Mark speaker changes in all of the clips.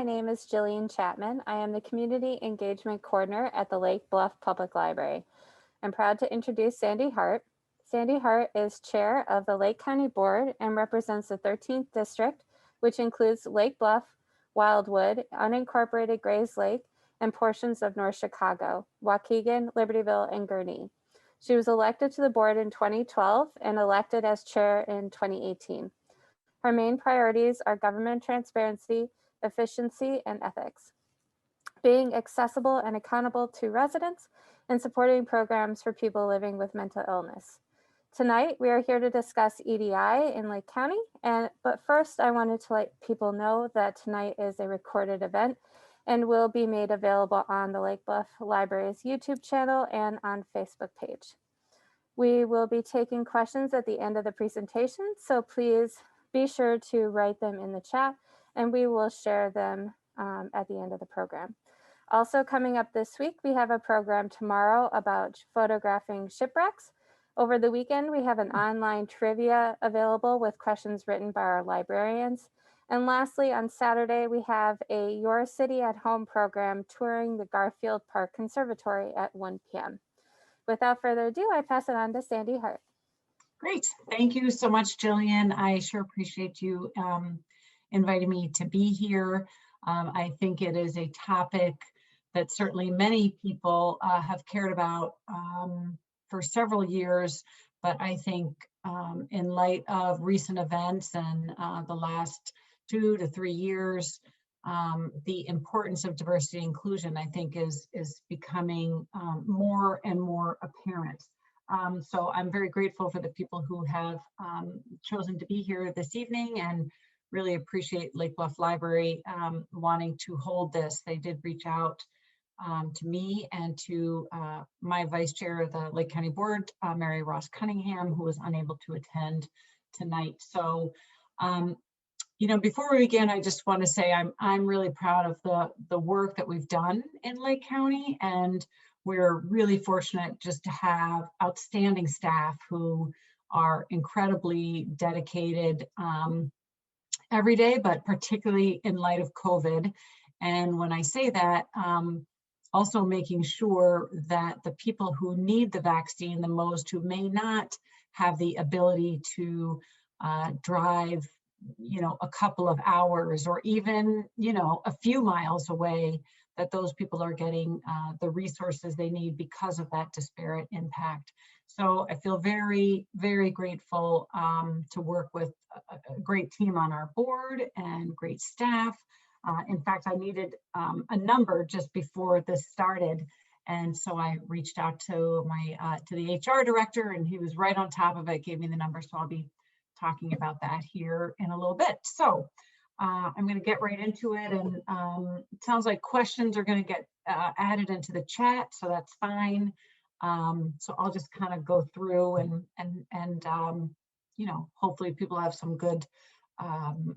Speaker 1: My name is Jillian Chapman. I am the Community Engagement Coordinator at the Lake Bluff Public Library. I'm proud to introduce Sandy Hart. Sandy Hart is Chair of the Lake County Board and represents the 13th District, which includes Lake Bluff, Wildwood, unincorporated Grays Lake, and portions of North Chicago, Waukegan, Libertyville, and Gurnee. She was elected to the board in 2012 and elected as chair in 2018. Her main priorities are government transparency, efficiency, and ethics, being accessible and accountable to residents, and supporting programs for people living with mental illness. Tonight, we are here to discuss EDI in Lake County, but first I wanted to let people know that tonight is a recorded event and will be made available on the Lake Bluff Library's YouTube channel and on Facebook page. We will be taking questions at the end of the presentation, so please be sure to write them in the chat and we will share them at the end of the program. Also coming up this week, we have a program tomorrow about photographing shipwrecks. Over the weekend, we have an online trivia available with questions written by our librarians. And lastly, on Saturday, we have a Your City at Home program touring the Garfield Park Conservatory at 1 p.m. Without further ado, I pass it on to Sandy Hart.
Speaker 2: Great. Thank you so much, Jillian. I sure appreciate you inviting me to be here. I think it is a topic that certainly many people have cared about for several years, but I think in light of recent events and the last 2 to 3 years, the importance of diversity and inclusion, I think, is becoming more and more apparent. So I'm very grateful for the people who have chosen to be here this evening and really appreciate Lake Bluff Library wanting to hold this. They did reach out to me and to my vice chair of the Lake County Board, Mary Ross Cunningham, who was unable to attend tonight. So, you know, before we begin, I just want to say I'm really proud of the work that we've done in Lake County, and we're really fortunate just to have outstanding staff who are incredibly dedicated every day, but particularly in light of COVID. And when I say that, also making sure that the people who need the vaccine the most, who may not have the ability to drive, you know, a couple of hours or even, you know, a few miles away, that those people are getting the resources they need because of that disparate impact. So I feel very, very grateful to work with a great team on our board and great staff. In fact, I needed a number just before this started. And so I reached out to my to the HR director, and he was right on top of it, gave me the number. So I'll be talking about that here in a little bit. So I'm going to get right into it, and it sounds like questions are going to get added into the chat, so that's fine. So I'll just kind of go through and you know, hopefully people have some good,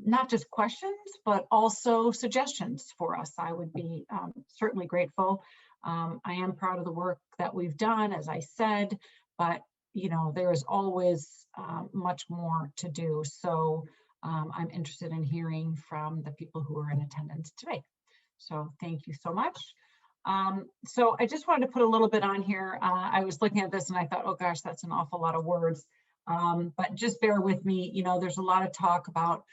Speaker 2: not just questions, but also suggestions for us. I would be certainly grateful. I am proud of the work that we've done, as I said, but you know, there is always much more to do. So I'm interested in hearing from the people who are in attendance today. So thank you so much. So I just wanted to put a little bit on here. I was looking at this and I thought, oh gosh, that's an awful lot of words. But just bear with me. You know, there's a lot of talk about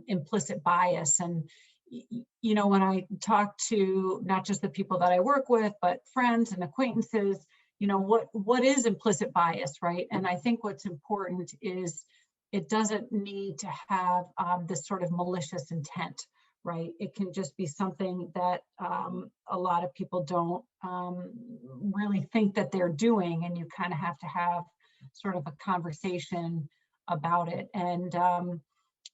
Speaker 2: implicit bias. And, you know, when I talk to not just the people that I work with, but friends and acquaintances, you know, what is implicit bias, right? And I think what's important is it doesn't need to have this sort of malicious intent, right? It can just be something that a lot of people don't really think that they're doing, and you kind of have to have sort of a conversation about it. And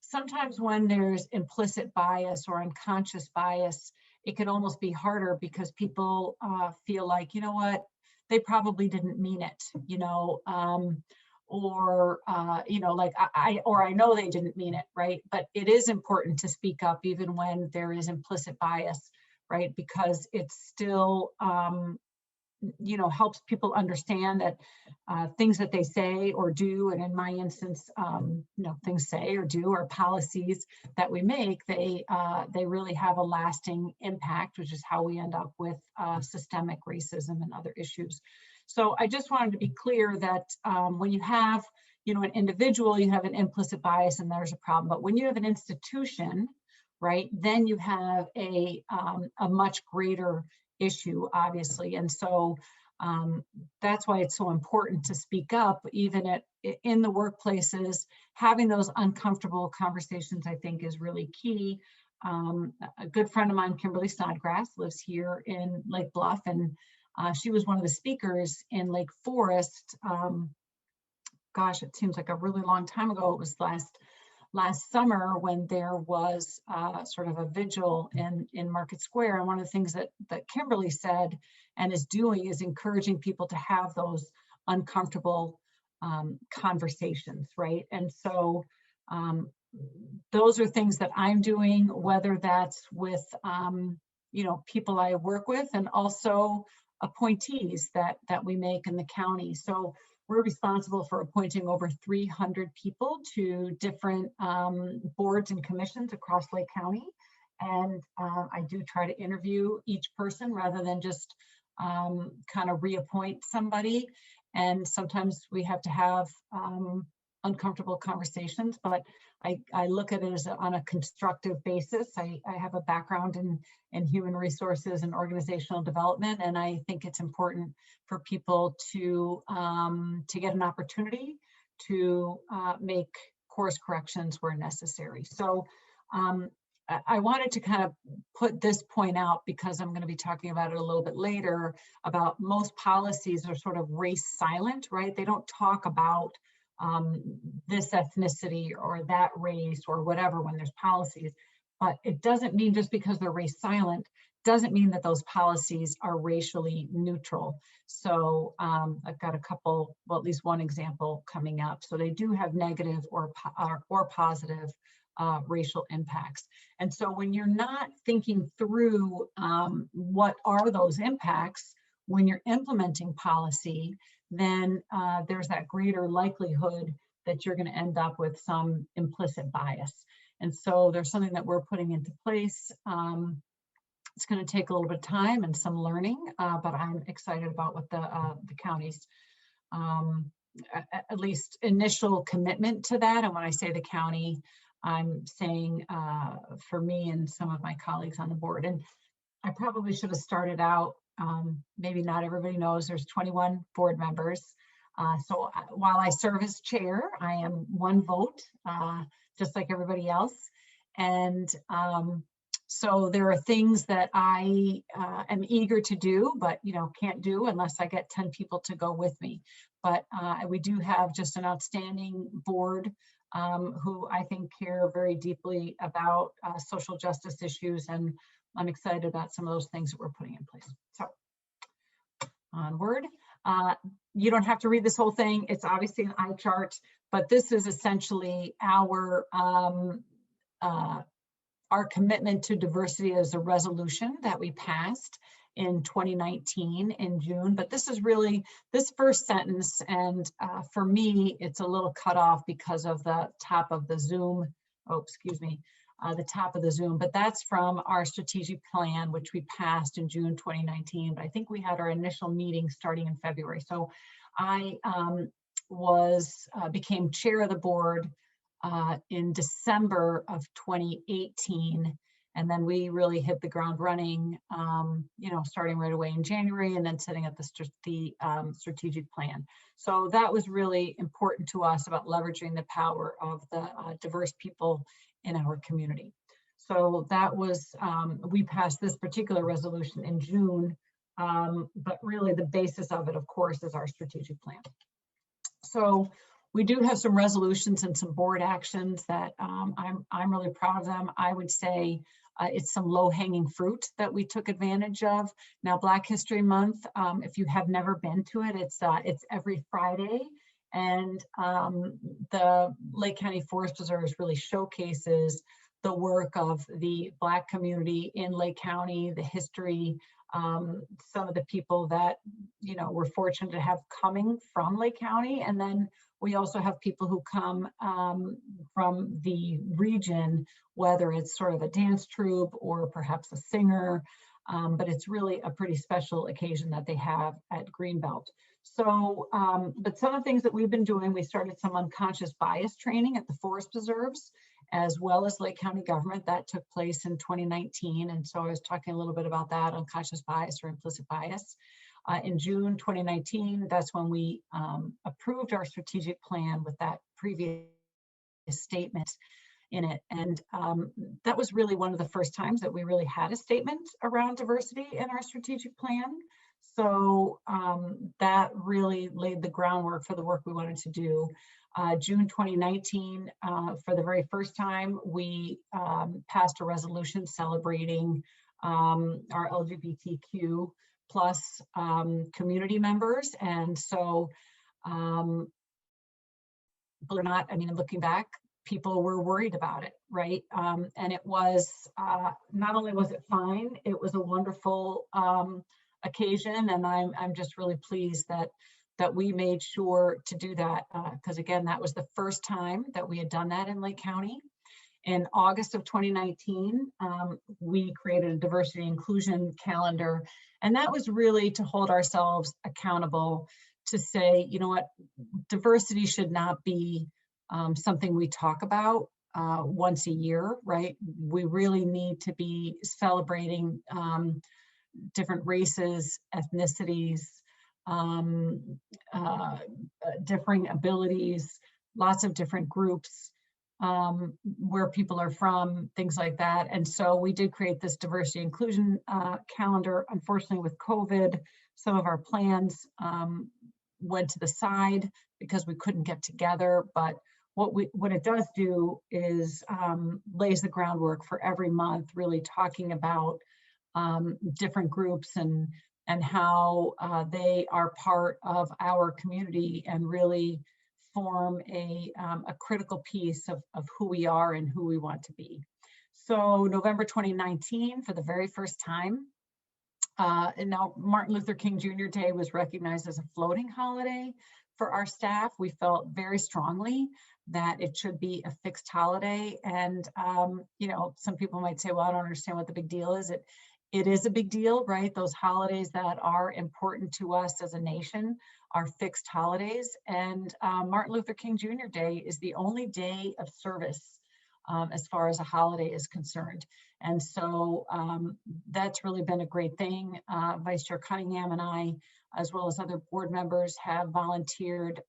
Speaker 2: sometimes when there's implicit bias or unconscious bias, it can almost be harder because people feel like, you know what, they probably didn't mean it, you know, or, you know, like I know they didn't mean it, right? But it is important to speak up even when there is implicit bias, right? Because it's still helps people understand that things that they say or do, and in my instance, things say or do, or policies that we make, they really have a lasting impact, which is how we end up with systemic racism and other issues. So I just wanted to be clear that when you have, an individual, you have an implicit bias and there's a problem. But when you have an institution, right, then you have a much greater issue, obviously. And so that's why it's so important to speak up, even in the workplaces. Having those uncomfortable conversations, I think, is really key. A good friend of mine, Kimberly Snodgrass, lives here in Lake Bluff, and she was one of the speakers in Lake Forest. Gosh, it seems like a really long time ago. It was last summer when there was sort of a vigil in Market Square. And one of the things that Kimberly said and is doing is encouraging people to have those uncomfortable conversations, right? And so those are things that I'm doing, whether that's with people I work with, and also appointees that we make in the county. So we're responsible for appointing over 300 people to different boards and commissions across Lake County. And I do try to interview each person rather than just kind of reappoint somebody. And sometimes we have to have uncomfortable conversations, but I look at it as on a constructive basis. I have a background in human resources and organizational development, and I think it's important for people to get an opportunity to make course corrections where necessary. So I wanted to kind of put this point out because I'm going to be talking about it a little bit later, about most policies are sort of race silent, right? They don't talk about this ethnicity or that race or whatever when there's policies, but it doesn't mean just because they're race silent doesn't mean that those policies are racially neutral. So I've got a couple, well, at least one example coming up. So they do have negative or positive racial impacts. And so when you're not thinking through what are those impacts when you're implementing policy, then there's that greater likelihood that you're going to end up with some implicit bias. And so there's something that we're putting into place. It's going to take a little bit of time and some learning, but I'm excited about what the county's at least initial commitment to that. And when I say the county, I'm saying for me and some of my colleagues on the board. And I probably should have started out, maybe not everybody knows, there's 21 board members. So while I serve as chair, I am one vote, just like everybody else. And so there are things that I am eager to do, but can't do unless I get 10 people to go with me. But we do have just an outstanding board who I think care very deeply about social justice issues, and I'm excited about some of those things that we're putting in place. So onward. You don't have to read this whole thing. It's obviously an eye chart, but this is essentially our commitment to diversity as a resolution that we passed in 2019 in June. But this is really this first sentence, and for me, it's a little cut off because of the top of the Zoom. Oh, excuse me. The top of the Zoom, but that's from our strategic plan, which we passed in June 2019. But I think we had our initial meeting starting in February. So I became chair of the board in December of 2018. And then we really hit the ground running, starting right away in January and then setting up the strategic plan. So that was really important to us about leveraging the power of the diverse people in our community. So that was, we passed this particular resolution in June, but really the basis of it, of course, is our strategic plan. So we do have some resolutions and some board actions that I'm really proud of them. I would say it's some low-hanging fruit that we took advantage of. Now, Black History Month, if you have never been to it, it's every Friday. And the Lake County Forest Preserves really showcases the work of the Black community in Lake County, the history, some of the people that, you know, we're fortunate to have coming from Lake County. And then we also have people who come from the region, whether it's sort of a dance troupe or perhaps a singer, but it's really a pretty special occasion that they have at Greenbelt. So, but some of the things that we've been doing, we started some unconscious bias training at the forest preserves, as well as Lake County government. That took place in 2019. And so I was talking a little bit about that, unconscious bias or implicit bias. In June 2019, that's when we approved our strategic plan with that previous statement in it. And that was really one of the first times that we really had a statement around diversity in our strategic plan. So that really laid the groundwork for the work we wanted to do. June 2019, for the very first time, we passed a resolution celebrating our LGBTQ plus community members. And so, believe it or not, I mean, looking back, people were worried about it, right? And it was, not only was it fine, it was a wonderful occasion. And I'm just really pleased that we made sure to do that, because again, that was the first time that we had done that in Lake County. In August of 2019, we created a diversity inclusion calendar, and that was really to hold ourselves accountable to say, you know what, diversity should not be something we talk about once a year, right? We really need to be celebrating different races, ethnicities, differing abilities, lots of different groups, where people are from, things like that. And so we did create this diversity inclusion calendar. Unfortunately, with COVID, some of our plans went to the side because we couldn't get together. But what it does do is lays the groundwork for every month, really talking about different groups and how they are part of our community and really form a critical piece of who we are and who we want to be. So November 2019, for the very first time, and now Martin Luther King Jr. Day was recognized as a floating holiday for our staff. We felt very strongly that it should be a fixed holiday. And, you know, some people might say, well, I don't understand what the big deal is. It is a big deal, right? Those holidays that are important to us as a nation are fixed holidays. And Martin Luther King Jr. Day is the only day of service as far as a holiday is concerned. And so that's really been a great thing. Vice Chair Cunningham and I, as well as other board members, have volunteered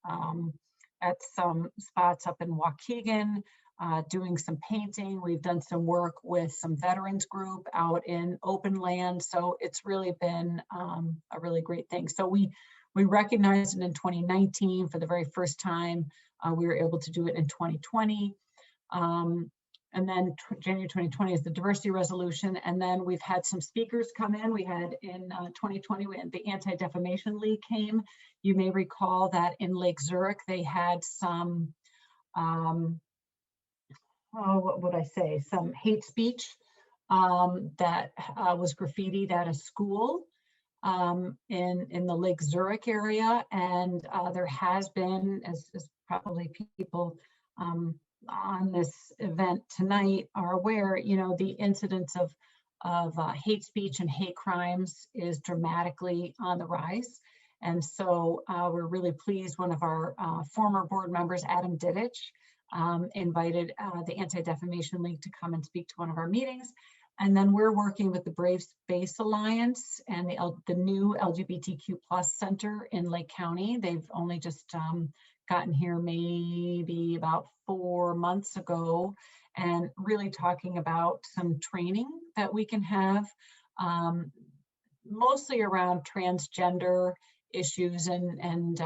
Speaker 2: at some spots up in Waukegan, doing some painting. We've done some work with some veterans group out in open land. So it's really been a really great thing. So we recognized it in 2019 for the very first time. We were able to do it in 2020. And then January 2020 is the diversity resolution. And then we've had some speakers come in. We had in 2020, the Anti-Defamation League came. You may recall that in Lake Zurich, they had some, what would I say, some hate speech that was graffitied at a school in the Lake Zurich area. And there has been, as probably people on this event tonight are aware, you know, the incidence of hate speech and hate crimes is dramatically on the rise. And so we're really pleased. One of our former board members, Adam Dittich, invited the Anti-Defamation League to come and speak to one of our meetings. And then we're working with the Brave Space Alliance and the new LGBTQ plus center in Lake County. They've only just gotten here maybe about 4 months ago, and really talking about some training that we can have, mostly around transgender issues and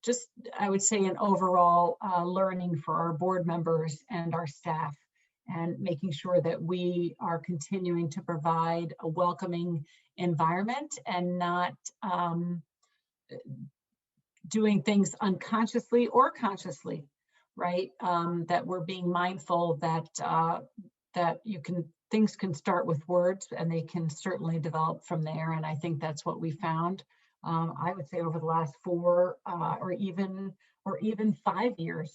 Speaker 2: just, I would say, an overall learning for our board members and our staff, and making sure that we are continuing to provide a welcoming environment and not doing things unconsciously or consciously, right? That we're being mindful that that things can start with words and they can certainly develop from there. And I think that's what we found. I would say over the last 4 or even 5 years,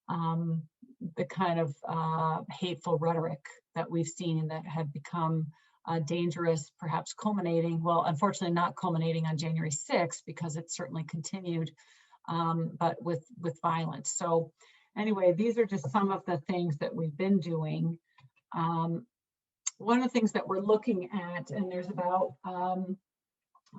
Speaker 2: um, the kind of hateful rhetoric that we've seen that had become dangerous, perhaps culminating, well, unfortunately not culminating on January 6th because it certainly continued, but with violence. So anyway, these are just some of the things that we've been doing. Um, One of the things that we're looking at, and there's about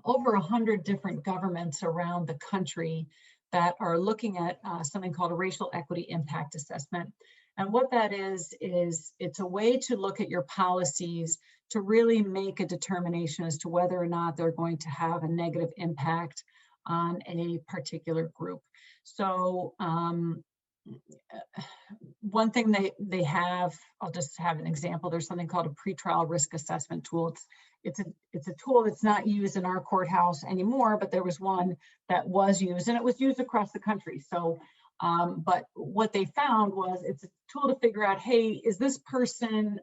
Speaker 2: over 100 different governments around the country that are looking at something called a racial equity impact assessment. And what that is it's a way to look at your policies to really make a determination as to whether or not they're going to have a negative impact on a particular group. So one thing they have, I'll just have an example. There's something called a pretrial risk assessment tool. It's a tool that's not used in our courthouse anymore, but there was one that was used, and it was used across the country. So, but what they found was it's a tool to figure out, hey, is this person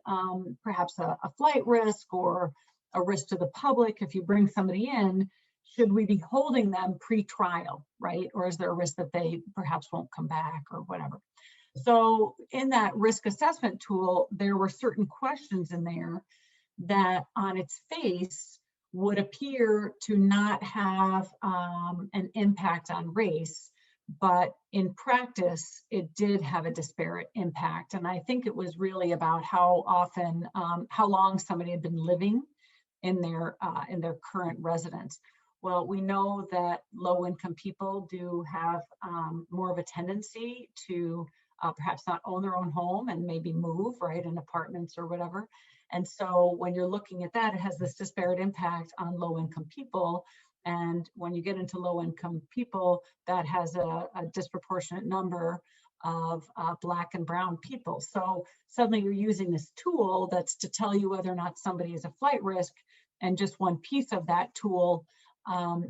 Speaker 2: perhaps a flight risk or a risk to the public? If you bring somebody in, should we be holding them pre-trial, right? Or is there a risk that they perhaps won't come back or whatever? So in that risk assessment tool, there were certain questions in there that on its face would appear to not have an impact on race, but in practice, it did have a disparate impact. And I think it was really about how often, how long somebody had been living in their current residence. Well, we know that low-income people do have more of a tendency to perhaps not own their own home and maybe move, right, in apartments or whatever. And so when you're looking at that, it has this disparate impact on low-income people. And when you get into low-income people, that has a disproportionate number of Black and brown people. So suddenly you're using this tool that's to tell you whether or not somebody is a flight risk, and just one piece of that tool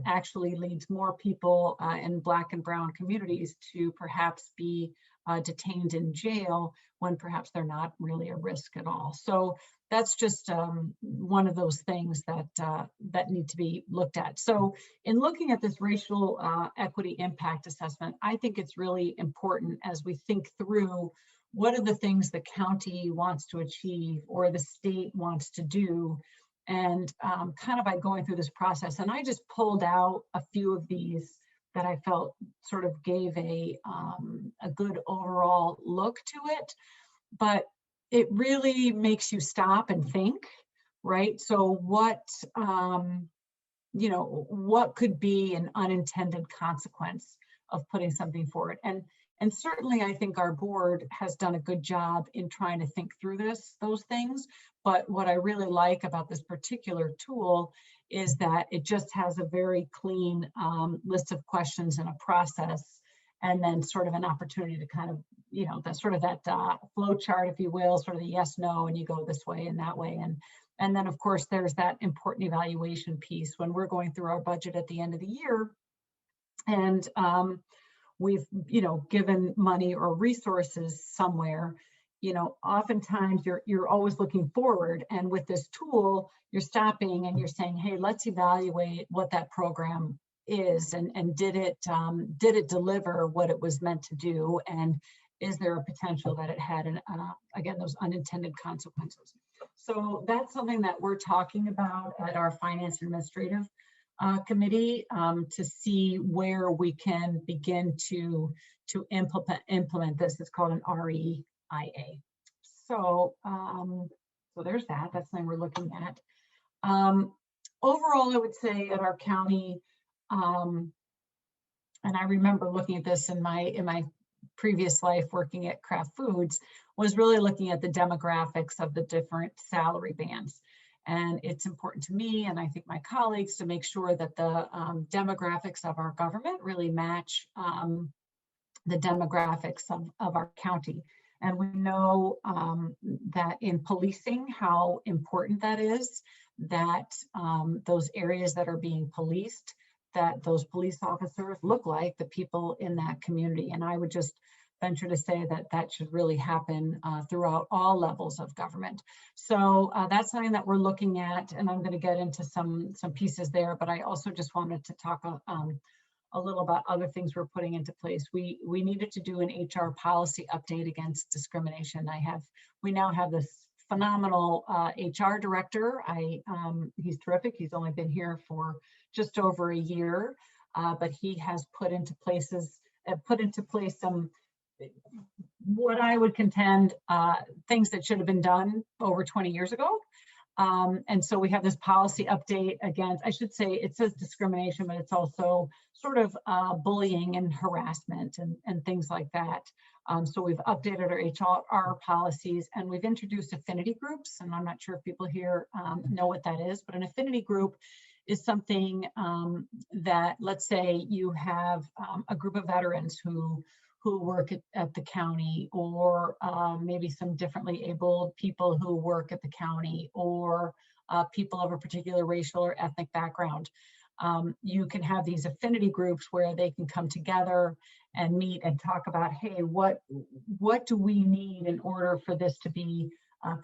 Speaker 2: actually leads more people in Black and brown communities to perhaps be detained in jail when perhaps they're not really a risk at all. So that's just one of those things that that need to be looked at. So in looking at this racial equity impact assessment, I think it's really important as we think through what are the things the county wants to achieve or the state wants to do, and kind of by going through this process. And I just pulled out a few of these that I felt sort of gave a good overall look to it, but it really makes you stop and think, right? So what, what could be an unintended consequence of putting something forward? And certainly I think our board has done a good job in trying to think through those things. But what I really like about this particular tool is that it just has a very clean list of questions and a process, and then sort of an opportunity to kind of, that sort of that flow chart, if you will, sort of the yes, no, and you go this way and that way. And then of course, there's that important evaluation piece when we're going through our budget at the end of the year. And we've, given money or resources somewhere, oftentimes you're always looking forward. And with this tool, you're stopping and you're saying, hey, let's evaluate what that program is, and did it deliver what it was meant to do, and is there a potential that it had again, those unintended consequences. So that's something that we're talking about at our finance administrative committee, to see where we can begin to implement this. It's called an REIA. So so there's that. That's something we're looking at. Overall, I would say at our county, and I remember looking at this in my previous life working at Kraft Foods, was really looking at the demographics of the different salary bands. And it's important to me, and I think my colleagues, to make sure that the demographics of our government really match the demographics of our county. And we know that in policing, how important that is, that those areas that are being policed, that those police officers look like the people in that community. And I would just venture to say that that should really happen throughout all levels of government. So that's something that we're looking at, and I'm going to get into some pieces there, but I also just wanted to talk a little about other things we're putting into place. We needed to do an HR policy update against discrimination. We now have this phenomenal HR director. He's terrific. He's only been here for just over a year, but he has put into place some what I would contend things that should have been done over 20 years ago. And so we have this policy update against, I should say, it says discrimination, but it's also sort of bullying and harassment and things like that. So we've updated our HR policies, and we've introduced affinity groups. And I'm not sure if people here know what that is, but an affinity group is something that, let's say you have a group of veterans who work at the county, or maybe some differently abled people who work at the county, or people of a particular racial or ethnic background. You can have these affinity groups where they can come together and meet and talk about, hey, what do we need in order for this to be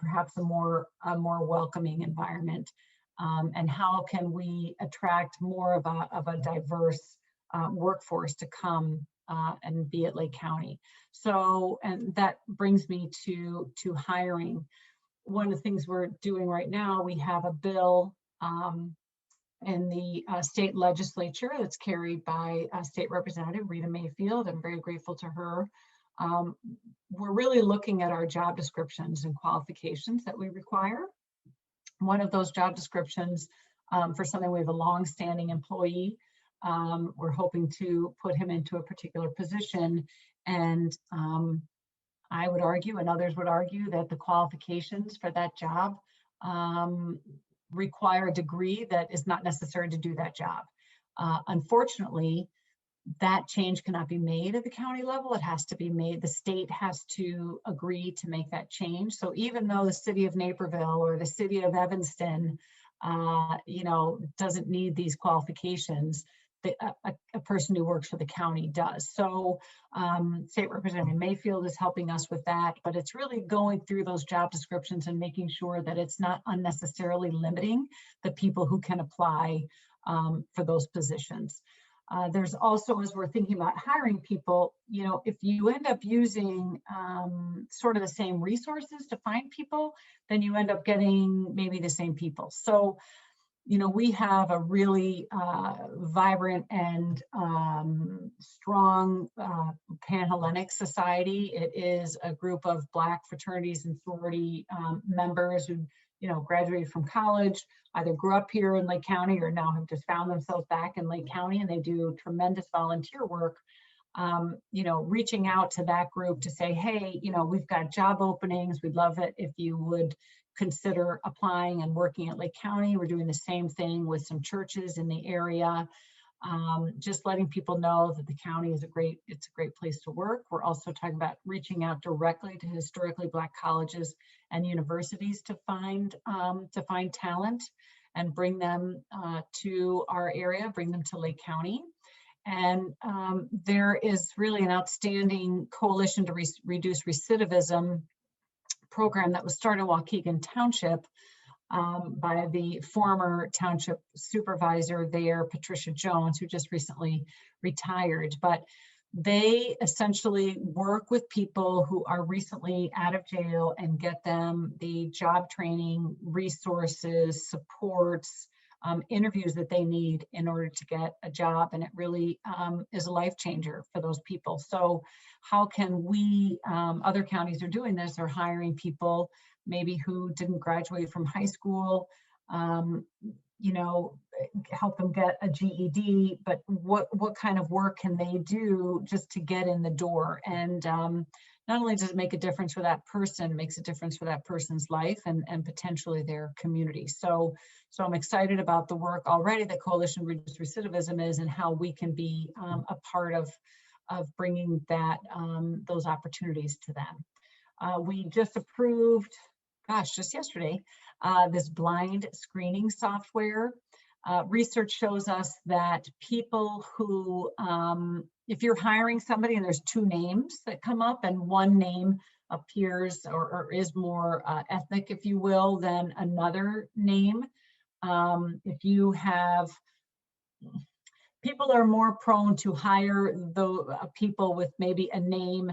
Speaker 2: perhaps a more welcoming environment, and how can we attract more of a diverse workforce to come and be at Lake County. So, and that brings me to hiring. One of the things we're doing right now, we have a bill in the state legislature that's carried by State Representative Rita Mayfield. I'm very grateful to her. We're really looking at our job descriptions and qualifications that we require. One of those job descriptions for something, we have a long-standing employee. We're hoping to put him into a particular position, and I would argue, and others would argue, that the qualifications for that job require a degree that is not necessary to do that job. Unfortunately, that change cannot be made at the county level. It has to be made, the state has to agree to make that change. So even though the city of Naperville or the city of Evanston, doesn't need these qualifications, a person who works for the county does. So State Representative Mayfield is helping us with that, but it's really going through those job descriptions and making sure that it's not unnecessarily limiting the people who can apply for those positions. There's also, as we're thinking about hiring people, if you end up using sort of the same resources to find people, then you end up getting maybe the same people. So, we have a really vibrant and strong Pan-Hellenic society. It is a group of Black fraternities and sorority members who, graduated from college, either grew up here in Lake County or now have just found themselves back in Lake County, and they do tremendous volunteer work, reaching out to that group to say, hey, we've got job openings. We'd love it if you would consider applying and working at Lake County. We're doing the same thing with some churches in the area. Just letting people know that the county is it's a great place to work. We're also talking about reaching out directly to historically Black colleges and universities to find talent and bring them to our area, bring them to Lake County. And there is really an outstanding coalition to reduce recidivism program that was started in Waukegan Township by the former township supervisor there, Patricia Jones, who just recently retired. But they essentially work with people who are recently out of jail and get them the job training, resources, supports, interviews that they need in order to get a job. And it really is a life changer for those people. So how can we, other counties are doing this, are hiring people maybe who didn't graduate from high school, help them get a GED, but what kind of work can they do just to get in the door? And not only does it make a difference for that person, it makes a difference for that person's life and potentially their community. So I'm excited about the work already that Coalition Reduce Recidivism is, and how we can be a part of bringing those opportunities to them. We just approved, just yesterday, this blind screening software. Research shows us that people who, if you're hiring somebody and there's two names that come up and one name appears or is more ethnic, if you will, than another name, if you have, people are more prone to hire the people with maybe a name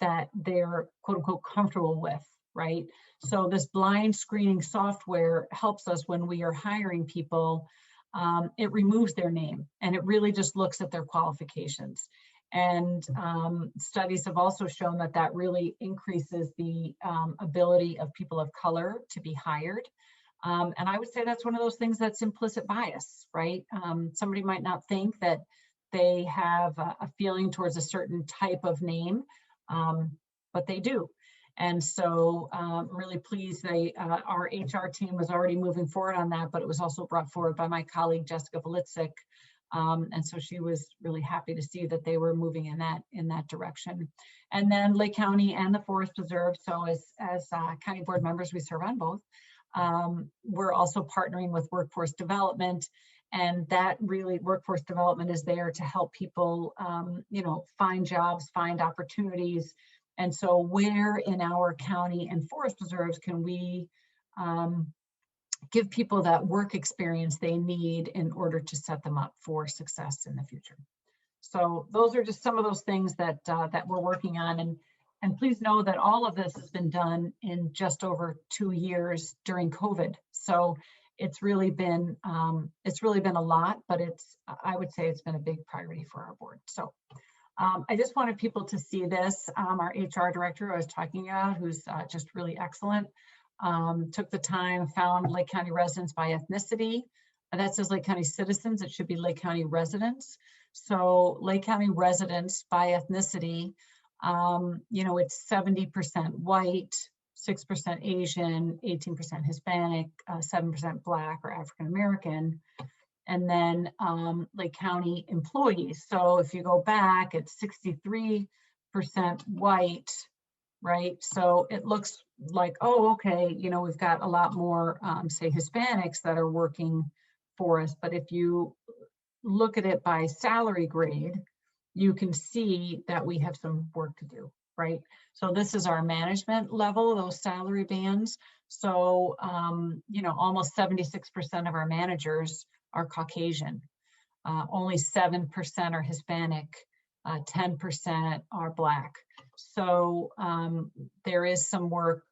Speaker 2: that they're quote unquote comfortable with, right? So this blind screening software helps us when we are hiring people. It removes their name and it really just looks at their qualifications. And studies have also shown that that really increases the ability of people of color to be hired. And I would say that's one of those things that's implicit bias, right? Somebody might not think that they have a feeling towards a certain type of name, but they do. And so really pleased our HR team was already moving forward on that, but it was also brought forward by my colleague, Jessica Velitzik. And so she was really happy to see that they were moving in that direction. And then Lake County and the Forest Preserve. So as county board members, we serve on both. We're also partnering with workforce development, and that really workforce development is there to help people, find jobs, find opportunities. And so where in our county and forest preserves can we give people that work experience they need in order to set them up for success in the future? So those are just some of those things that we're working on. And please know that all of this has been done in just over 2 years during COVID. So it's really been a lot, but I would say it's been a big priority for our board. So I just wanted people to see this. Our HR director I was talking about, who's just really excellent, took the time, found Lake County residents by ethnicity. That says Lake County citizens, it should be Lake County residents. So Lake County residents by ethnicity, it's 70% white, 6% Asian, 18% Hispanic, 7% Black or African American, and then Lake County employees. So if you go back, it's 63% white, right? So it looks like, oh, okay, we've got a lot more, say, Hispanics that are working for us. But if you look at it by salary grade, you can see that we have some work to do, right? So this is our management level, those salary bands. So, almost 76% of our managers are Caucasian. Only 7% are Hispanic, 10% are Black. So there is some work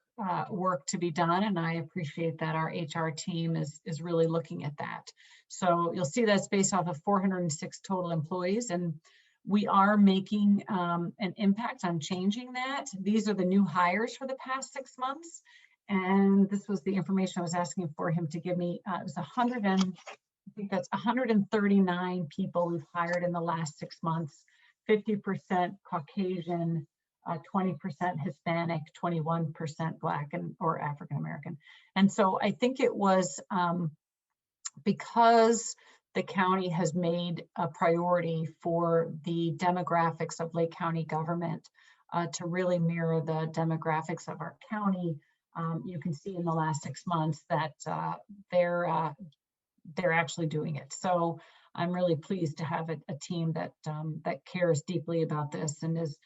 Speaker 2: to be done, and I appreciate that our HR team is really looking at that. So you'll see that's based off of 406 total employees, and we are making an impact on changing that. These are the new hires for the past 6 months, and this was the information I was asking for him to give me. It was 139 people we've hired in the last 6 months, 50% Caucasian, 20% Hispanic, 21% Black or African American. And so I think it was because the county has made a priority for the demographics of Lake County government to really mirror the demographics of our county. You can see in the last 6 months that they're actually doing it. So I'm really pleased to have a team that cares deeply about this and is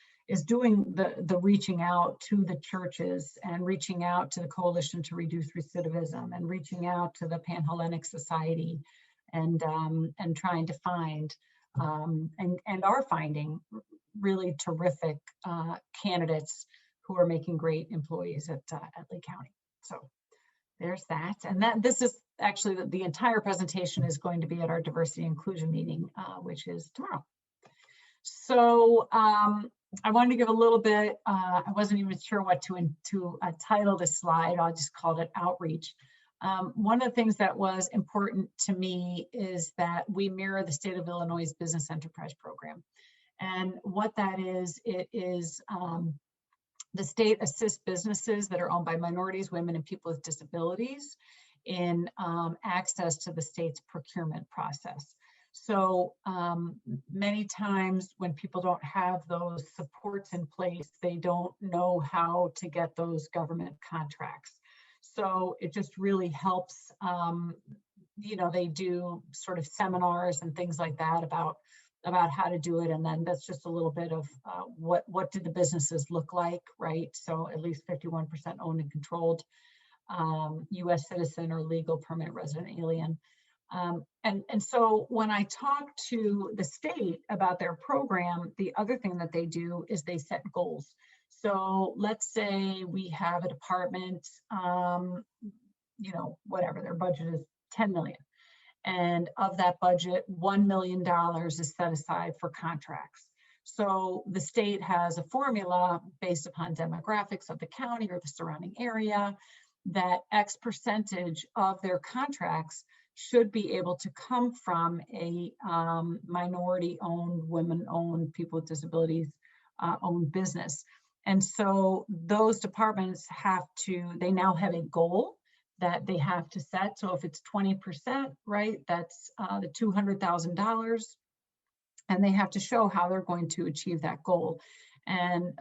Speaker 2: doing the reaching out to the churches and reaching out to the Coalition to Reduce Recidivism and reaching out to the Pan-Hellenic Society and trying to find and are finding really terrific candidates who are making great employees at Lake County. So there's that. And this is actually the entire presentation is going to be at our diversity inclusion meeting, which is tomorrow. So I wanted to give a little bit, I wasn't even sure what to title this slide. I just called it outreach. One of the things that was important to me is that we mirror the state of Illinois' business enterprise program. And what that is, it is the state assists businesses that are owned by minorities, women, and people with disabilities in access to the state's procurement process. So many times when people don't have those supports in place, they don't know how to get those government contracts. So it just really helps, they do sort of seminars and things like that about about how to do it. And then that's just a little bit of what did the businesses look like, right? So at least 51% owned and controlled, US citizen or legal permanent resident alien. And so when I talk to the state about their program, the other thing that they do is they set goals. So let's say we have a department, whatever their budget is, 10 million. And of that budget, $1 million is set aside for contracts. So the state has a formula based upon demographics of the county or the surrounding area that X percentage of their contracts should be able to come from a minority-owned, women-owned, people with disabilities owned business. And so those departments they now have a goal that they have to set. So if it's 20%, right, that's the $200,000, and they have to show how they're going to achieve that goal. And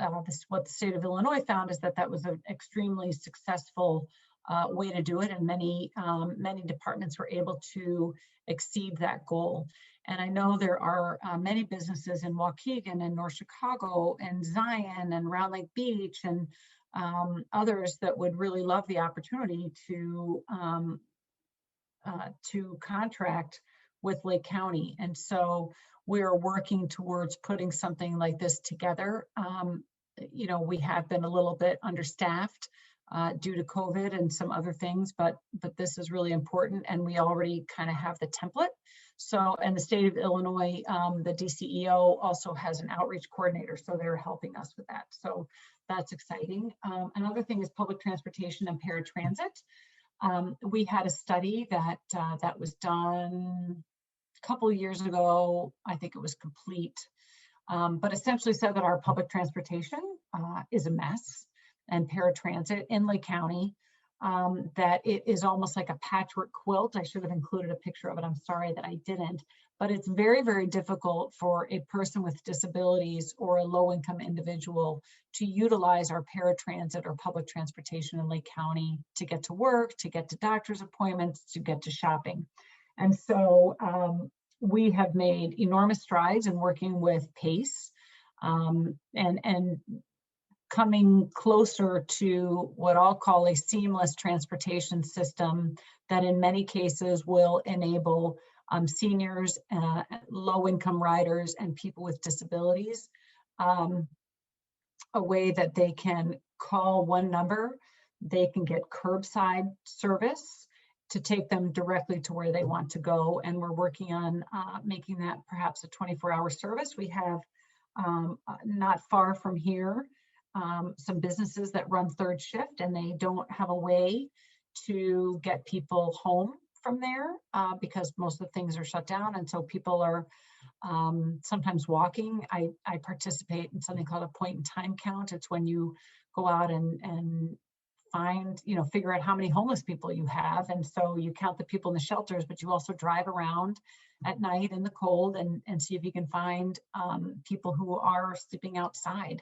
Speaker 2: what the state of Illinois found is that was an extremely successful way to do it, and many departments were able to exceed that goal. And I know there are many businesses in Waukegan and North Chicago and Zion and Round Lake Beach and others that would really love the opportunity to contract with Lake County. And so we're working towards putting something like this together. We have been a little bit understaffed due to COVID and some other things, but this is really important, and we already kind of have the template. So, and the state of Illinois, the DCEO also has an outreach coordinator, so they're helping us with that. So that's exciting. Another thing is public transportation and paratransit. We had a study that was done a couple of years ago. I think it was complete, but essentially said that our public transportation is a mess, and paratransit in Lake County, that it is almost like a patchwork quilt. I should have included a picture of it. I'm sorry that I didn't, but it's very, very difficult for a person with disabilities or a low-income individual to utilize our paratransit or public transportation in Lake County to get to work, to get to doctor's appointments, to get to shopping. And so we have made enormous strides in working with PACE and coming closer to what I'll call a seamless transportation system that in many cases will enable seniors, low-income riders, and people with disabilities a way that they can call one number, they can get curbside service to take them directly to where they want to go. And we're working on making that perhaps a 24-hour service. We have not far from here some businesses that run third shift, and they don't have a way to get people home from there because most of the things are shut down. And so people are sometimes walking. I participate in something called a point in time count. It's when you go out and find, figure out how many homeless people you have. And so you count the people in the shelters, but you also drive around at night in the cold and see if you can find people who are sleeping outside.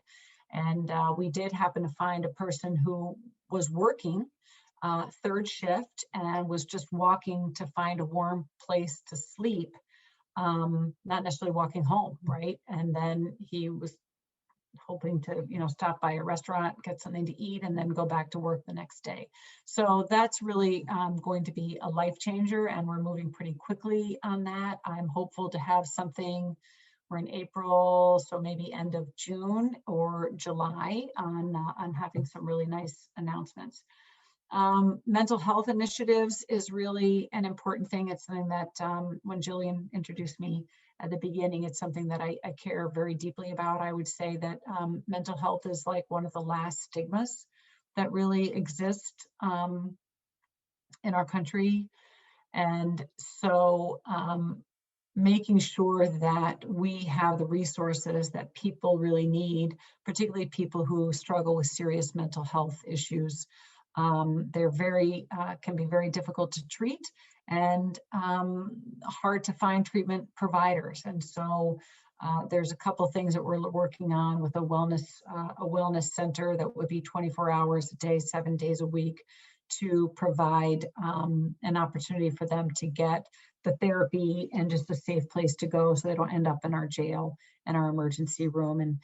Speaker 2: And we did happen to find a person who was working third shift and was just walking to find a warm place to sleep, not necessarily walking home, right? And then he was hoping to, stop by a restaurant, get something to eat, and then go back to work the next day. So that's really going to be a life changer, and we're moving pretty quickly on that. I'm hopeful to have something. We're in April, so maybe end of June or July on having some really nice announcements. Mental health initiatives is really an important thing. It's something that when Jillian introduced me at the beginning, it's something that I care very deeply about. I would say that mental health is like one of the last stigmas that really exist in our country. And so making sure that we have the resources that people really need, particularly people who struggle with serious mental health issues. They're can be very difficult to treat and hard to find treatment providers. And so there's a couple of things that we're working on with a wellness center that would be 24 hours a day, 7 days a week, to provide an opportunity for them to get the therapy and just a safe place to go so they don't end up in our jail and our emergency room. And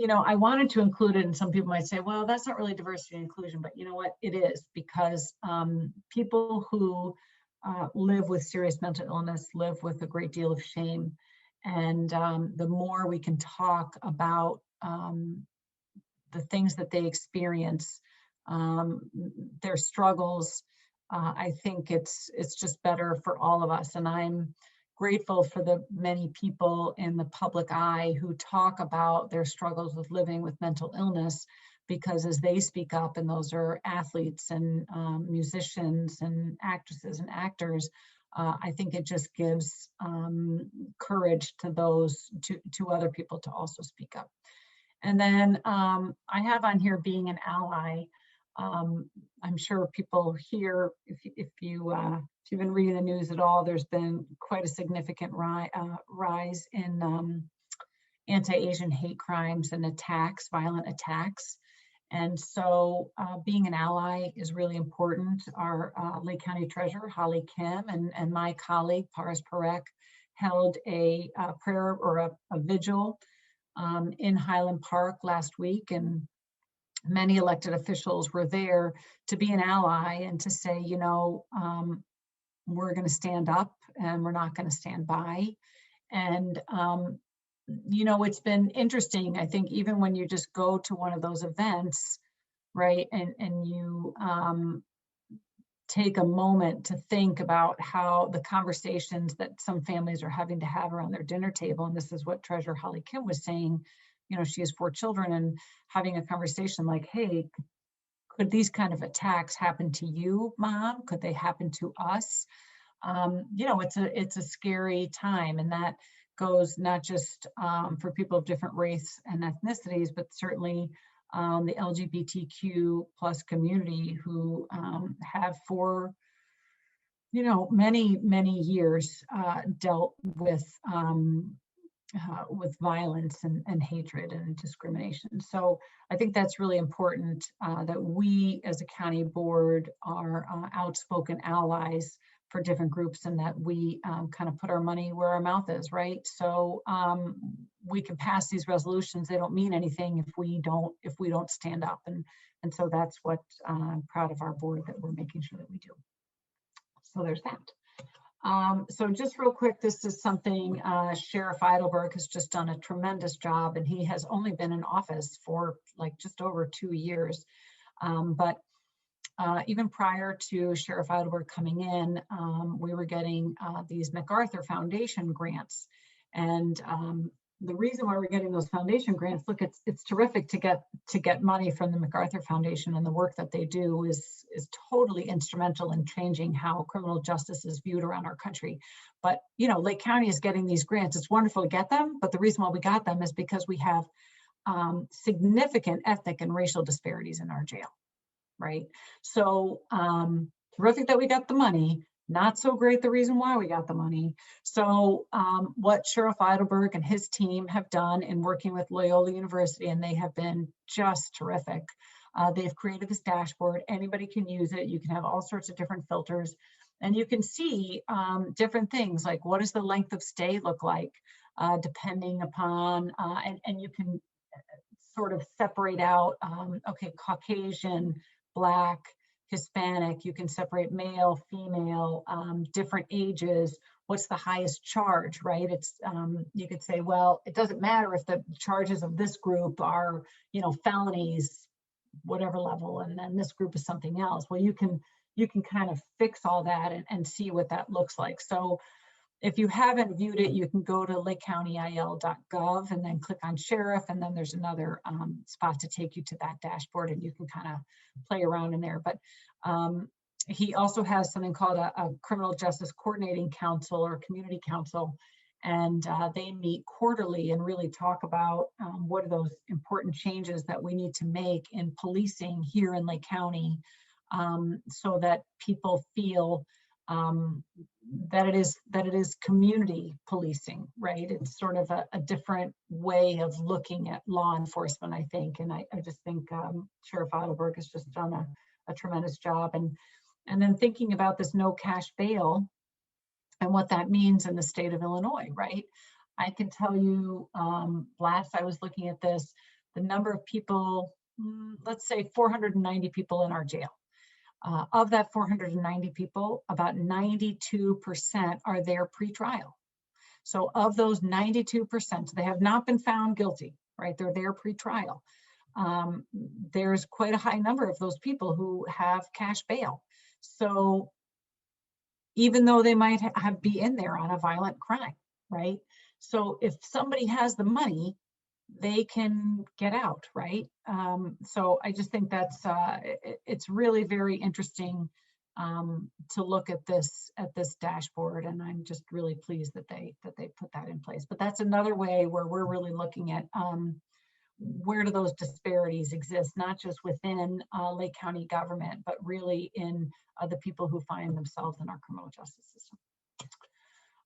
Speaker 2: I wanted to include it, and some people might say, well, that's not really diversity and inclusion, but you know what, it is, because people who live with serious mental illness live with a great deal of shame. And the more we can talk about the things that they experience, their struggles, I think it's just better for all of us. And I'm grateful for the many people in the public eye who talk about their struggles with living with mental illness, because as they speak up, and those are athletes and musicians and actresses and actors, I think it just gives courage to those, to other people to also speak up. And then I have on here being an ally. I'm sure people here, if you've been reading the news at all, there's been quite a significant rise in anti-Asian hate crimes and attacks, violent attacks. And so being an ally is really important. Our Lake County Treasurer, Holly Kim, and my colleague, Paras Parekh, held a prayer or a vigil in Highland Park last week, and many elected officials were there to be an ally and to say, we're going to stand up and we're not going to stand by. And, it's been interesting. I think even when you just go to one of those events, right, and you take a moment to think about how the conversations that some families are having to have around their dinner table. And this is what Treasurer Holly Kim was saying. She has 4 children, and having a conversation like, hey, could these kind of attacks happen to you, Mom? Could they happen to us? It's a scary time, and that goes not just for people of different race and ethnicities, but certainly the LGBTQ plus community who have for many years dealt with violence and hatred and discrimination. So I think that's really important that we as a county board are outspoken allies for different groups, and that we kind of put our money where our mouth is, right? So we can pass these resolutions. They don't mean anything if we don't stand up. And so that's what I'm proud of our board, that we're making sure that we do. So there's that. So just real quick, this is something Sheriff Eidelberg has just done a tremendous job, and he has only been in office for like just over 2 years. But even prior to Sheriff Eidelberg coming in, we were getting these MacArthur Foundation grants. And the reason why we're getting those foundation grants, look, it's terrific to get money from the MacArthur Foundation, and the work that they do is totally instrumental in changing how criminal justice is viewed around our country. But Lake County is getting these grants. It's wonderful to get them, but the reason why we got them is because we have significant ethnic and racial disparities in our jail, right? So terrific that we got the money. Not so great the reason why we got the money. So what Sheriff Eidelberg and his team have done in working with Loyola University, and they have been just terrific. They've created this dashboard. Anybody can use it. You can have all sorts of different filters, and you can see different things like, what does the length of stay look like, depending upon, and you can sort of separate out, okay, Caucasian, Black, Hispanic, you can separate male, female, different ages. What's the highest charge, right? It's you could say, well, it doesn't matter if the charges of this group are, felonies, whatever level, and then this group is something else. Well, you can kind of fix all that and see what that looks like. So if you haven't viewed it, you can go to lakecountyil.gov and then click on Sheriff, and then there's another spot to take you to that dashboard, and you can kind of play around in there. But he also has something called a Criminal Justice Coordinating Council or Community Council, and they meet quarterly and really talk about what are those important changes that we need to make in policing here in Lake County, so that people feel that it is community policing, right? It's sort of a different way of looking at law enforcement, I think. And I just think Sheriff Eidelberg has just done a tremendous job. And then thinking about this no cash bail and what that means in the state of Illinois, right? I can tell you, last I was looking at this, the number of people, let's say 490 people in our jail. Of that 490 people, about 92% are there pre-trial. So of those 92%, they have not been found guilty, right? They're there pre-trial. There's quite a high number of those people who have cash bail. So even though they might be in there on a violent crime, right? So if somebody has the money, they can get out, right? So I just think that's it's really very interesting to look at this dashboard, and I'm just really pleased that they put that in place. But that's another way where we're really looking at where do those disparities exist, not just within Lake County government, but really in the people who find themselves in our criminal justice system.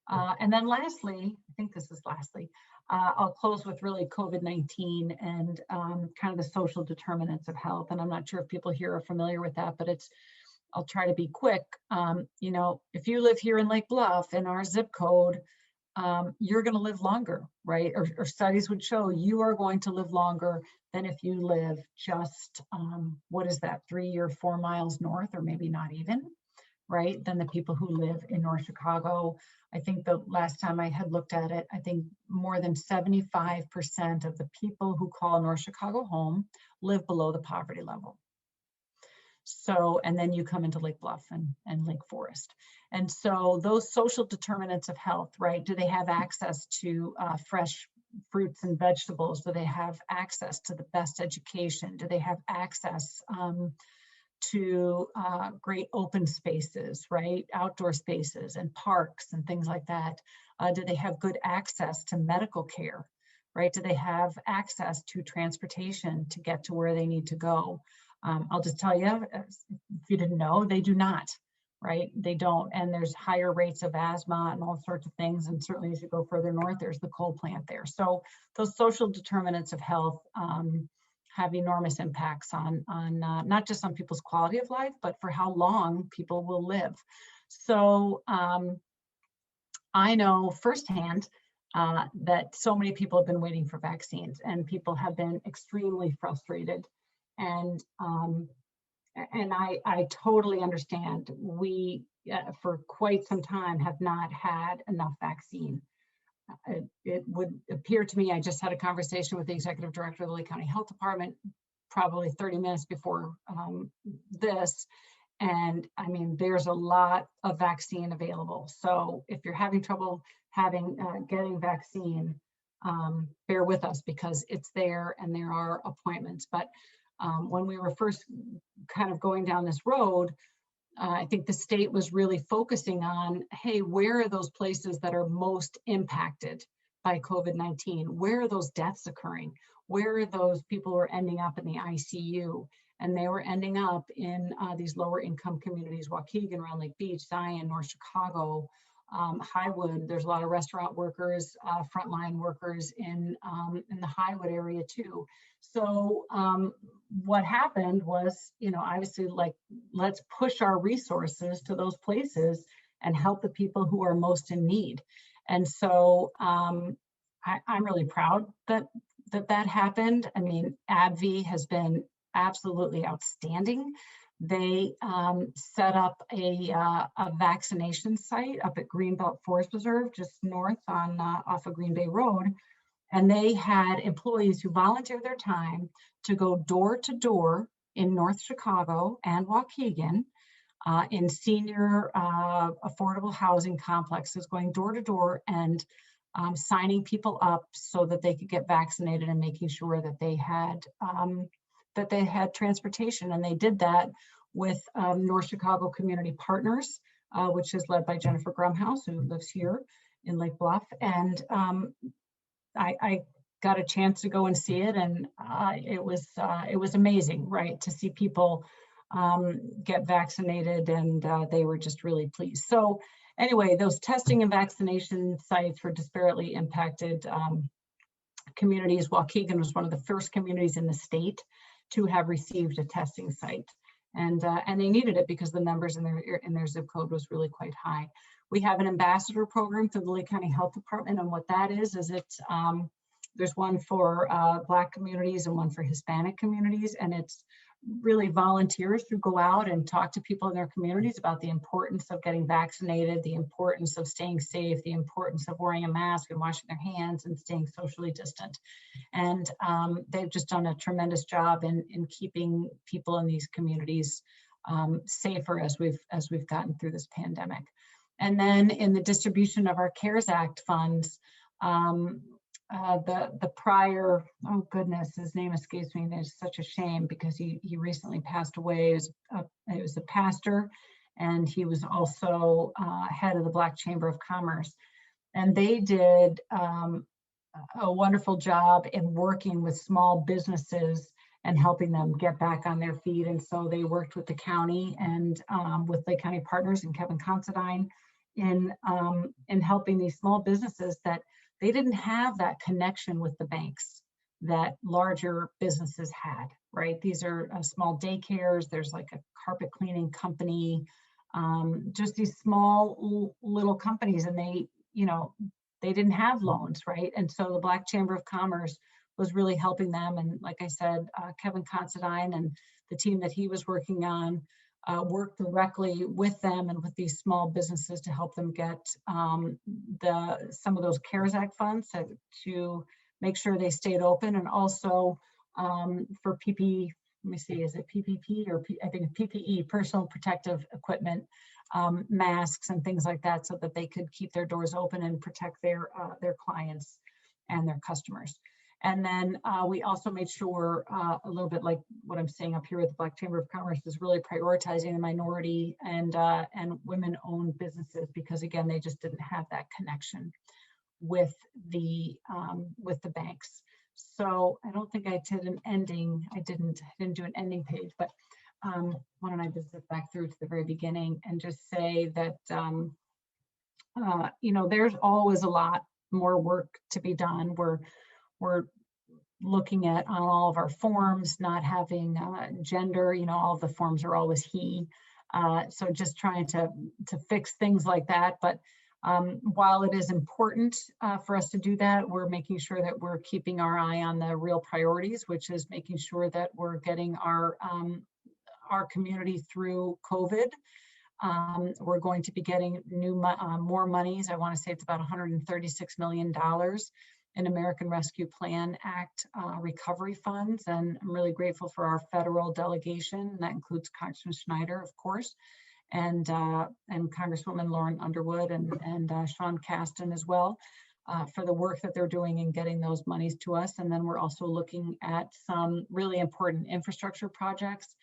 Speaker 2: And then lastly, I think this is lastly, I'll close with really COVID-19 and kind of the social determinants of health. And I'm not sure if people here are familiar with that, but I'll try to be quick. You know, if you live here in Lake Bluff in our zip code, you're going to live longer, right? Or studies would show you are going to live longer than if you live just, what is that, 3 or 4 miles north, or maybe not even, right? Than the people who live in North Chicago. I think the last time I had looked at it, I think more than 75% of the people who call North Chicago home live below the poverty level. So, and then you come into Lake Bluff and Lake Forest. And so those social determinants of health, right? Do they have access to fresh fruits and vegetables? Do they have access to the best education? Do they have access to great open spaces, right? Outdoor spaces and parks and things like that. Do they have good access to medical care, right? Do they have access to transportation to get to where they need to go? I'll just tell you, if you didn't know, they do not, right? They don't. And there's higher rates of asthma and all sorts of things. And certainly as you go further north, there's the coal plant there. So those social determinants of health have enormous impacts on not just on people's quality of life, but for how long people will live. So I know firsthand that so many people have been waiting for vaccines, and people have been extremely frustrated. And I totally understand. We, for quite some time, have not had enough vaccine. It would appear to me, I just had a conversation with the executive director of the Lake County Health Department probably 30 minutes before this. And I mean, there's a lot of vaccine available. So if you're having trouble getting vaccine, bear with us, because it's there and there are appointments. But when we were first kind of going down this road, I think the state was really focusing on, hey, where are those places that are most impacted by COVID-19? Where are those deaths occurring? Where are those people who are ending up in the ICU? And they were ending up in these lower income communities: Waukegan, Round Lake Beach, Zion, North Chicago, Highwood. There's a lot of restaurant workers, frontline workers in the Highwood area too. So what happened was, you know, obviously, like, let's push our resources to those places and help the people who are most in need. And so I'm really proud that happened. I mean, AbbVie has been absolutely outstanding. They set up a vaccination site up at Greenbelt Forest Preserve, just north on off of Green Bay Road. And they had employees who volunteered their time to go door to door in North Chicago and Waukegan in senior affordable housing complexes, going door to door and signing people up so that they could get vaccinated, and making sure that they had transportation. And they did that with North Chicago Community Partners, which is led by Jennifer Grumhouse, who lives here in Lake Bluff. And I got a chance to go and see it, and it was amazing, right, to see people get vaccinated, and they were just really pleased. So anyway, those testing and vaccination sites for disparately impacted communities. Waukegan was one of the first communities in the state to have received a testing site. and they needed it because the numbers in their zip code was really quite high. We have an ambassador program through the Lake County Health Department, and what that is it's there's one for Black communities and one for Hispanic communities, and it's really volunteers who go out and talk to people in their communities about the importance of getting vaccinated, the importance of staying safe, the importance of wearing a mask and washing their hands and staying socially distant. And they've just done a tremendous job in keeping people in these communities safer as we've gotten through this pandemic. And then in the distribution of our CARES Act funds, the prior, oh goodness, his name escapes me, and it's such a shame because he recently passed away. It was a pastor, and he was also head of the Black Chamber of Commerce. And they did a wonderful job in working with small businesses and helping them get back on their feet. And so they worked with the county and with Lake County Partners and Kevin Considine in helping these small businesses that they didn't have that connection with the banks that larger businesses had, right? These are small daycares. There's like a carpet cleaning company, just these small little companies, and they didn't have loans, right? And so the Black Chamber of Commerce was really helping them. And like I said, Kevin Considine and the team that he was working on worked directly with them and with these small businesses to help them get some of those CARES Act funds to make sure they stayed open, and also for PPE. Let me see, is it PPP or I think PPE, personal protective equipment, masks and things like that, so that they could keep their doors open and protect their clients and their customers. And then we also made sure, a little bit like what I'm saying up here with the Black Chamber of Commerce, is really prioritizing the minority and women-owned businesses, because again, they just didn't have that connection with the banks. So I don't think I did an ending. I didn't do an ending page, but why don't I just zip back through to the very beginning and just say that there's always a lot more work to be done. We're looking at on all of our forms not having gender. All of the forms are always he. So just trying to fix things like that. But while it is important for us to do that, we're making sure that we're keeping our eye on the real priorities, which is making sure that we're getting our community through COVID. We're going to be getting more monies. I want to say it's about $136 million in American Rescue Plan Act recovery funds. And I'm really grateful for our federal delegation. That includes Congressman Schneider, of course, and Congresswoman Lauren Underwood and Sean Casten as well, for the work that they're doing in getting those monies to us. And then we're also looking at some really important infrastructure projects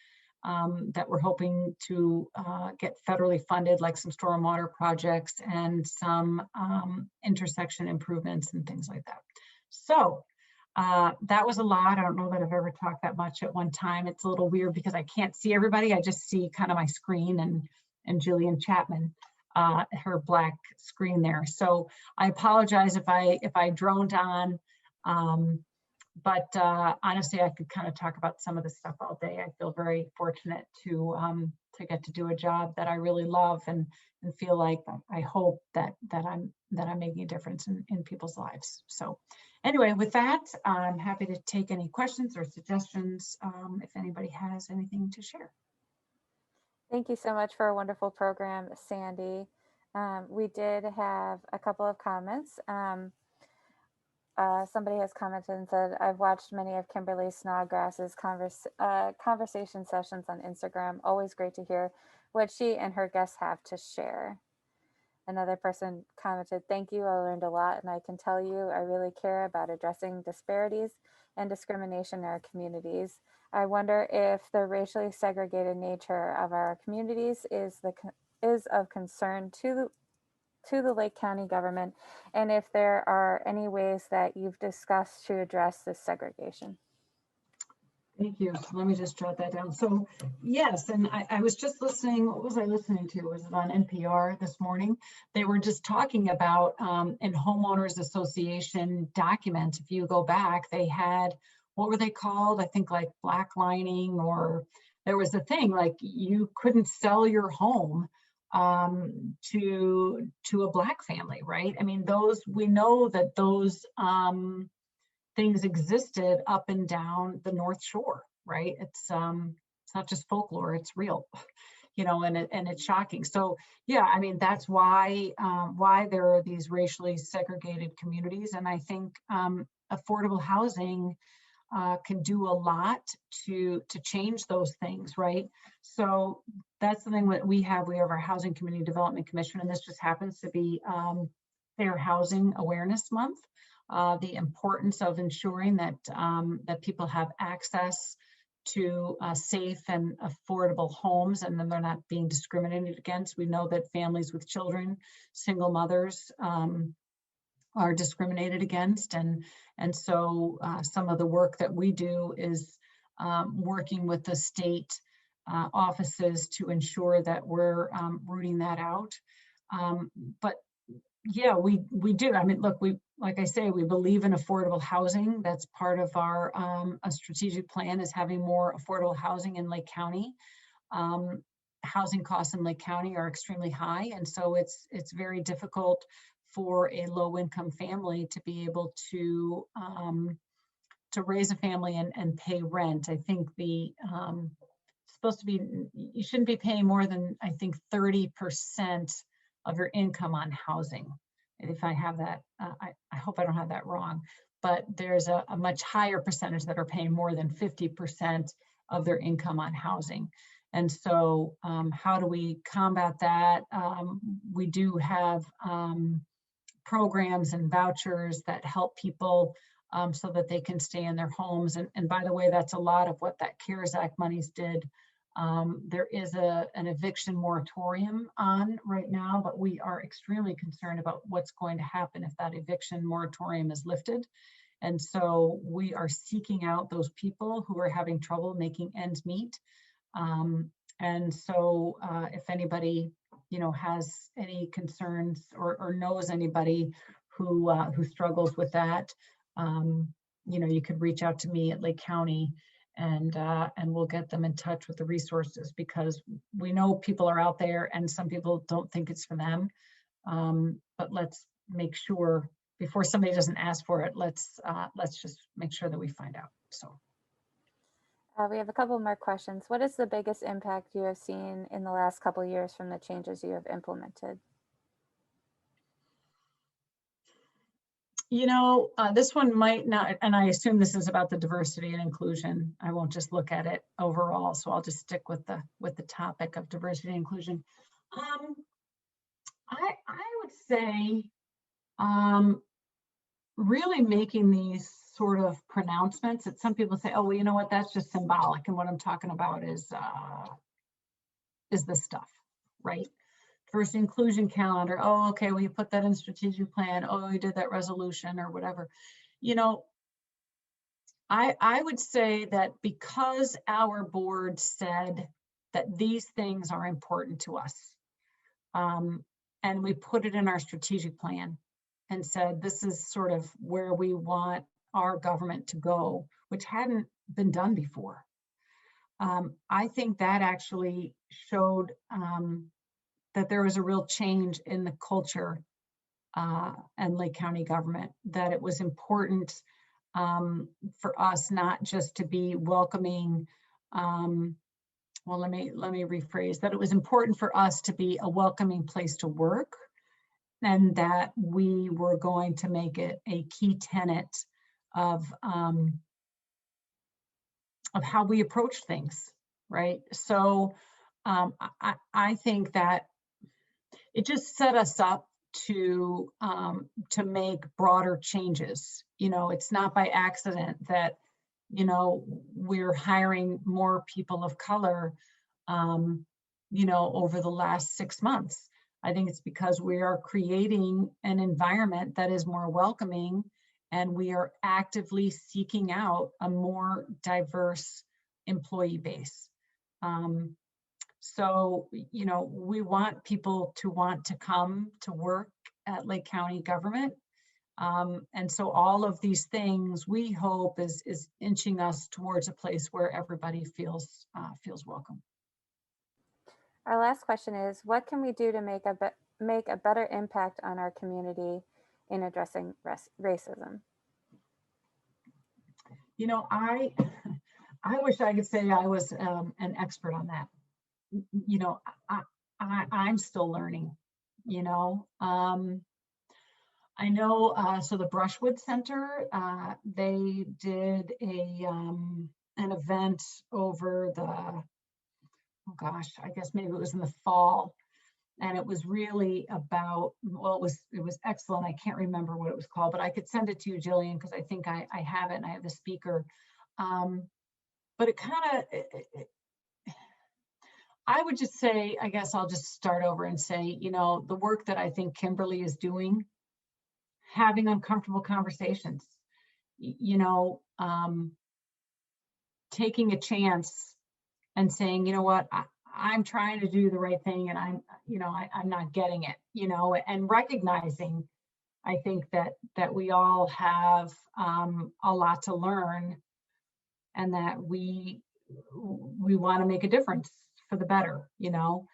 Speaker 2: that we're hoping to get federally funded, like some stormwater projects and some intersection improvements and things like that. So that was a lot. I don't know that I've ever talked that much at one time. It's a little weird because I can't see everybody. I just see kind of my screen and Jillian Chapman, her black screen there. So I apologize if I droned on. But honestly, I could kind of talk about some of this stuff all day. I feel very fortunate to get to do a job that I really love and feel like I hope that I'm making a difference in people's lives. So anyway, with that, I'm happy to take any questions or suggestions if anybody has anything to share.
Speaker 1: Thank you so much for a wonderful program, Sandy. We did have a couple of comments. Somebody has commented and said, I've watched many of Kimberly Snodgrass's conversation sessions on Instagram. Always great to hear what she and her guests have to share. Another person commented, thank you. I learned a lot, and I can tell you I really care about addressing disparities and discrimination in our communities. I wonder if the racially segregated nature of our communities is of concern to the Lake County government, and if there are any ways that you've discussed to address this segregation.
Speaker 2: Thank you. So let me just jot that down. So yes, and I was just listening. What was I listening to? Was it on NPR this morning? They were just talking about in homeowners association documents. If you go back, they had, what were they called? I think like black lining, or there was a thing like you couldn't sell your home to a Black family, right? I mean, those, we know that those things existed up and down the North Shore, right? It's not just folklore, it's real. And it's shocking. So yeah, I mean, that's why there are these racially segregated communities. And I think affordable housing can do a lot to change those things, right? So that's the thing that we have. We have our Housing Community Development Commission, and this just happens to be Fair Housing Awareness Month. The importance of ensuring that people have access to safe and affordable homes, and then they're not being discriminated against. We know that families with children, single mothers, are discriminated against, and so some of the work that we do is working with the state offices to ensure that we're rooting that out. But yeah, we do. I mean, look, like I say, we believe in affordable housing. That's part of our a strategic plan, is having more affordable housing in Lake County. Housing costs in Lake County are extremely high, and so it's very difficult for a low-income family to be able to raise a family and pay rent. I think supposed to be, you shouldn't be paying more than, I think, 30% of your income on housing. If I have that, I hope I don't have that wrong, but there's a much higher percentage that are paying more than 50% of their income on housing. And so how do we combat that? We do have programs and vouchers that help people so that they can stay in their homes. And by the way, that's a lot of what that CARES Act monies did. There is an eviction moratorium on right now, but we are extremely concerned about what's going to happen if that eviction moratorium is lifted. And so we are seeking out those people who are having trouble making ends meet. And so if anybody has any concerns or knows anybody who struggles with that, you could reach out to me at Lake County, and we'll get them in touch with the resources, because we know people are out there and some people don't think it's for them. But let's make sure before somebody doesn't ask for it, let's just make sure that we find out. So.
Speaker 1: We have a couple more questions. What is the biggest impact you have seen in the last couple of years from the changes you have implemented?
Speaker 2: This one might not, and I assume this is about the diversity and inclusion. I won't just look at it overall, so I'll just stick with the topic of diversity and inclusion. I would say really making these sort of pronouncements that some people say, oh, well, you know what, that's just symbolic. And what I'm talking about is this stuff, right? First inclusion calendar. Oh, okay, well, you put that in strategic plan. Oh, you did that resolution or whatever. I would say that because our board said that these things are important to us, and we put it in our strategic plan and said, this is sort of where we want our government to go, which hadn't been done before. I think that actually showed that there was a real change in the culture and Lake County government, that it was important for us not just to be welcoming, well, let me rephrase, that it was important for us to be a welcoming place to work, and that we were going to make it a key tenet of how we approach things, right? So I think that it just set us up to make broader changes. It's not by accident that we're hiring more people of color over the last 6 months. I think it's because we are creating an environment that is more welcoming, and we are actively seeking out a more diverse employee base. So, we want people to want to come to work at Lake County government. And so all of these things we hope is inching us towards a place where everybody feels welcome.
Speaker 1: Our last question is, what can we do to make a better impact on our community in addressing racism?
Speaker 2: You know, I wish I could say I was an expert on that. You know, I'm still learning, you know. I know, so the Brushwood Center, they did an event over the, oh gosh, I guess maybe it was in the fall. And it was really about, well, it was excellent. I can't remember what it was called, but I could send it to you, Jillian, because I think I have it and I have the speaker. But it kind of, I would just say, I guess I'll just start over and say, you know, the work that I think Kimberly is doing, having uncomfortable conversations, you know, taking a chance and saying, you know what, I'm trying to do the right thing and I'm not getting it, you know, and recognizing, I think that we all have a lot to learn and that we want to make a difference for the better, you know.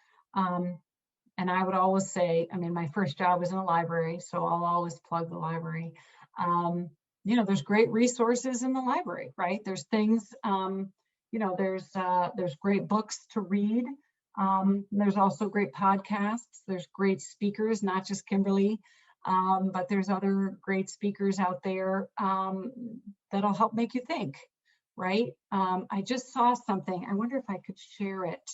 Speaker 2: And I would always say, I mean, my first job was in a library, so I'll always plug the library. You know, there's great resources in the library, right? There's things, you know, there's great books to read. There's also great podcasts. There's great speakers, not just Kimberly, but there's other great speakers out there that'll help make you think, right? I just saw something. I wonder if I could share it.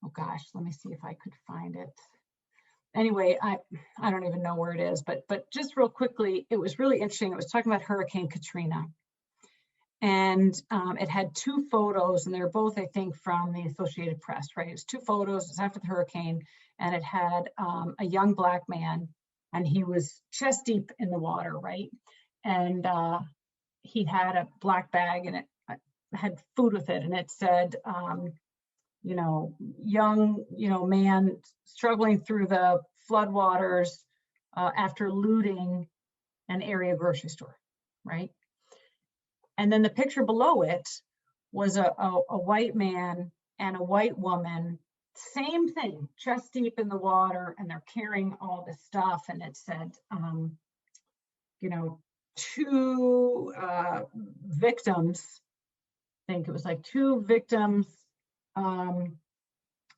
Speaker 2: Oh gosh, let me see if I could find it. Anyway, I don't even know where it is, but just real quickly, it was really interesting. It was talking about Hurricane Katrina. And it had two photos, and they're both, I think, from the Associated Press, right? It's two photos, it's after the hurricane, and it had a young Black man, and he was chest deep in the water, right? And he had a black bag, and it had food with it, and it said, you know, young, you know, man struggling through the floodwaters after looting an area grocery store, right? And then the picture below it was a white man and a white woman, same thing, chest deep in the water, and they're carrying all this stuff. And it said, you know, two victims, I think it was like two victims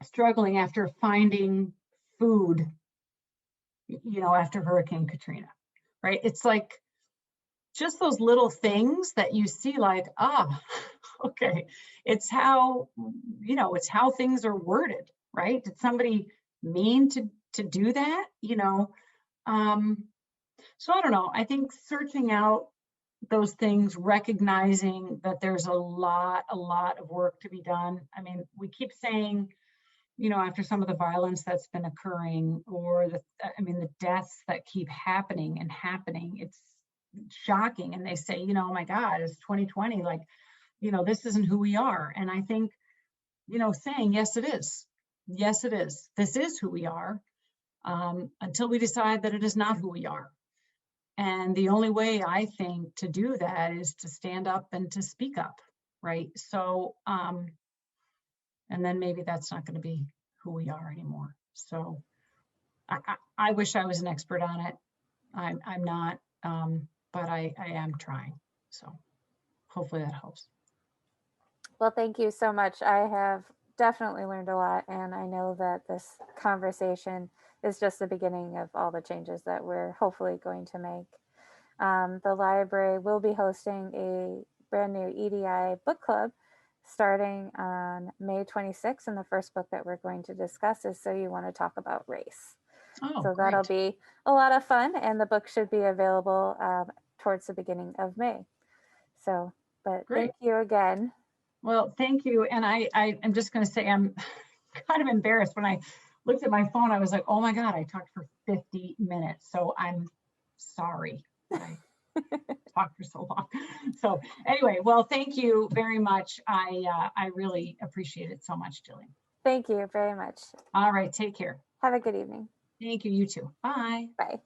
Speaker 2: struggling after finding food, you know, after Hurricane Katrina, right? It's like just those little things that you see like, okay, it's how, you know, it's how things are worded, right? Did somebody mean to do that, you know? So I don't know, I think searching out those things, recognizing that there's a lot of work to be done. I mean, we keep saying, you know, after some of the violence that's been occurring, or the deaths that keep happening and happening, it's shocking. And they say, you know, oh my God, it's 2020, like, you know, this isn't who we are. And I think, you know, saying, yes, it is. Yes, it is. This is who we are, until we decide that it is not who we are. And the only way I think to do that is to stand up and to speak up, right? So, and then maybe that's not going to be who we are anymore. So I wish I was an expert on it. I'm not, but I am trying. So hopefully that helps.
Speaker 1: Well, thank you so much. I have definitely learned a lot, and I know that this conversation is just the beginning of all the changes that we're hopefully going to make. The library will be hosting a brand new EDI book club starting on May 26th, and the first book that we're going to discuss is So You Want to Talk About Race.
Speaker 2: Oh,
Speaker 1: so
Speaker 2: great.
Speaker 1: That'll be a lot of fun, and the book should be available towards the beginning of May. So, but
Speaker 2: Great.
Speaker 1: Thank you again.
Speaker 2: Well, thank you. And I'm just going to say I'm kind of embarrassed. When I looked at my phone, I was like, oh my God, I talked for 50 minutes. So I'm sorry that I talked for so long. So anyway, well, thank you very much. I really appreciate it so much, Jillian.
Speaker 1: Thank you very much.
Speaker 2: All right, take care.
Speaker 1: Have a good evening.
Speaker 2: Thank you, you too. Bye.
Speaker 1: Bye.